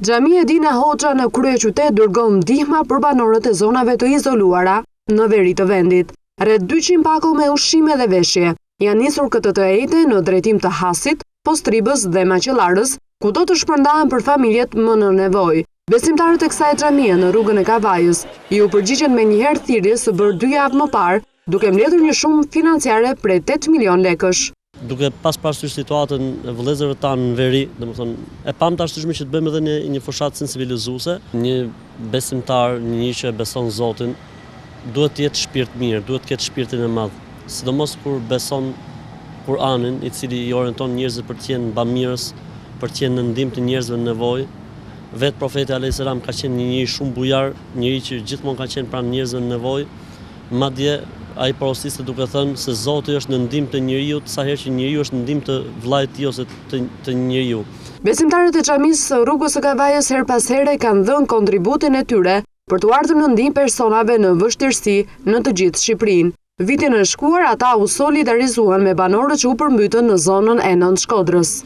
Xhamia Edina Hoxha në kryeqytet dërgon ndihma për banorët e zonave të izoluara në veri të vendit. Rreth 200 pakull me ushqime dhe veshje janë nisur këtë të ejte në drejtim të Hasit, Postribës dhe Maqellarës, ku do të shpërndahen për familjet më në nevojë. Besimtarët e kësaj xhamie në rrugën e Kavajës ju përgjigjen me njëherë thirrjes së bërë 2 javë më parë, duke mbledhur një shumë financiare prej 8 milion lekësh. Duke pas parasysh situatën e vëllezërve tanë në veri, domethënë e pam tashtëshme që të bëjmë edhe një fushatë sensibilizuese. Një besimtar, një që beson Zotin, duhet të jetë shpirt mirë, duhet të ketë shpirtin e madh, sidomos kur beson Kur'anin, i cili i orienton njerëzit për të qenë bamirës, për të qenë në ndihmë të njerëzve në nevojë. Vetë profeti alayhis salam ka qenë një njeri shumë bujar, njëri që gjithmonë ka qenë pranë njerëzve në nevojë. Madje ai porosiste duke thënë se Zoti është në ndihmë të njeriu, sa herë që njeriu është në ndihmë të vllait të tij ose të njeriu. Besimtarët e xhamisë së rrugës së Kavajës her pas here kanë dhënë kontributin e tyre për të ardhur në ndihmë personave në vështirësi në të gjithë Shqipërinë. Vitin e shkuar ata u solidarizuan me banorët që u përmbytën në zonën e Nën Shkodrës.